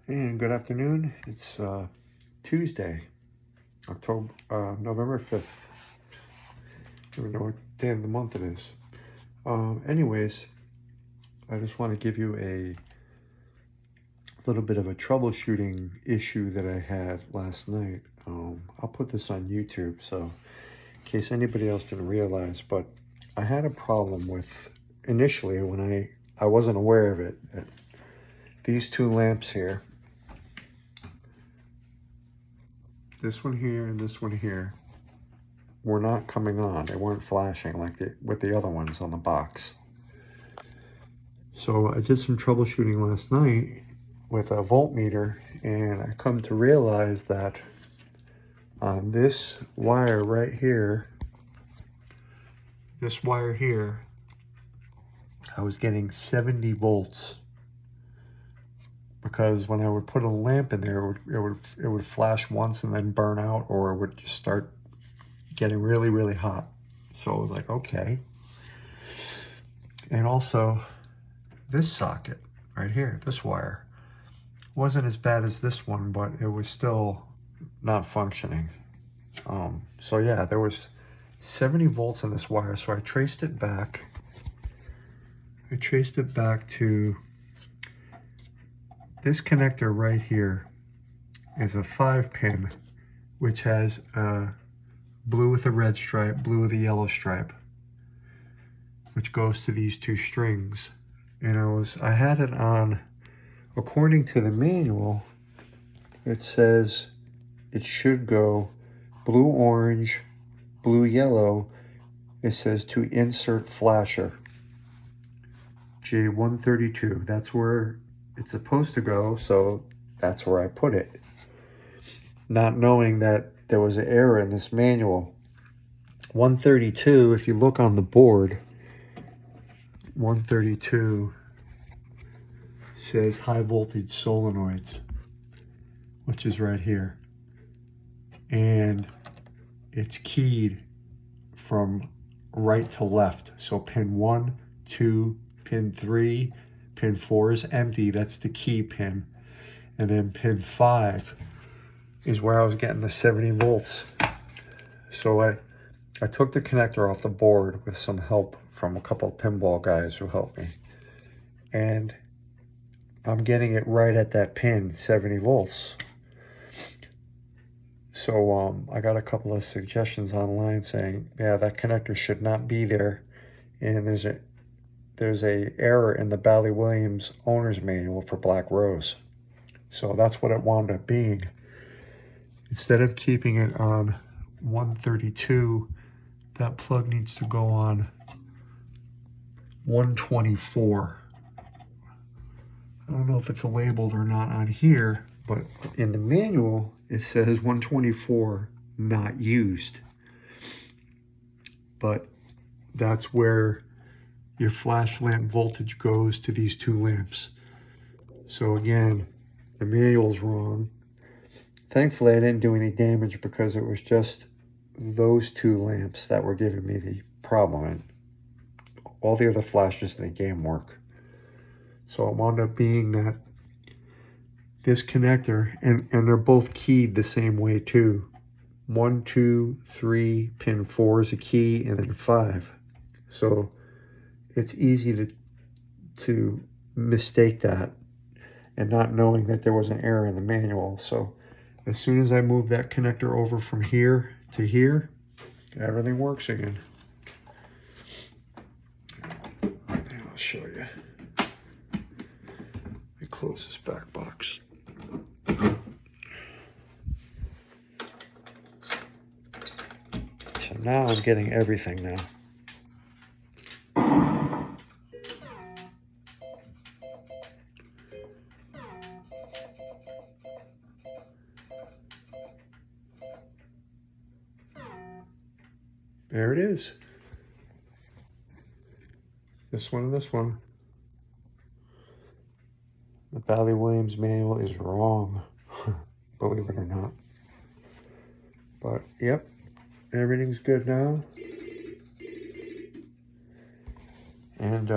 And good afternoon. It's Tuesday, November 5th. I don't know what day of the month it is. Anyways, I just want to give you a little bit of a troubleshooting issue that I had last night. I'll put this on YouTube, so in case anybody else didn't realize, but I had a problem with, initially when I wasn't aware of it, that these two lamps here, this one here and this one here, were not coming on. They weren't flashing like with the other ones on the box. So I did some troubleshooting last night with a voltmeter, and I come to realize that on this wire right here, this wire here, I was getting 70 volts. Because when I would put a lamp in there, it would flash once and then burn out, or it would just start getting really, really hot. So I was like, okay. And also, this socket right here, this wire, wasn't as bad as this one, but it was still not functioning. So yeah, there was 70 volts in this wire. So I traced it back. To this connector right here is a 5-pin, which has blue with a red stripe, blue with a yellow stripe, which goes to these two strings. And I had it on, according to the manual, it says it should go blue orange, blue yellow. It says to insert flasher, J132. That's where it's supposed to go, so that's where I put it, not knowing that there was an error in this manual. 132, if you look on the board, 132 says high voltage solenoids, which is right here, and it's keyed from right to left. So pin 1, 2, pin 3, pin 4 is empty, that's the key pin, and then pin 5 is where I was getting the 70 volts. So I took the connector off the board with some help from a couple of pinball guys who helped me, and I'm getting it right at that pin, 70 volts. So I got a couple of suggestions online saying, yeah, that connector should not be there, and there's a error in the Bally Williams owner's manual for Black Rose. So that's what it wound up being. Instead of keeping it on 132, that plug needs to go on 124. I don't know if it's labeled or not on here, but in the manual it says 124 not used. But that's where your flash lamp voltage goes to these two lamps. So again, the manual's wrong. Thankfully I didn't do any damage because it was just those two lamps that were giving me the problem, and all the other flashes in the game work. So it wound up being that this connector, and they're both keyed the same way too. 1, 2, 3, pin 4 is a key, and then 5. So it's easy to mistake that, and not knowing that there was an error in the manual. So as soon as I move that connector over from here to here, everything works again. And I'll show you. Let me close this back box. So now I'm getting everything now. There it is. This one and this one. The Bally Williams manual is wrong, believe it or not. But yep, everything's good now. And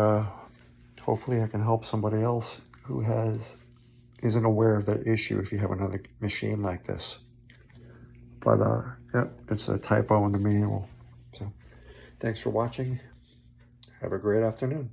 hopefully I can help somebody else who has isn't aware of the issue if you have another machine like this. But yep, it's a typo in the manual. So thanks for watching. Have a great afternoon.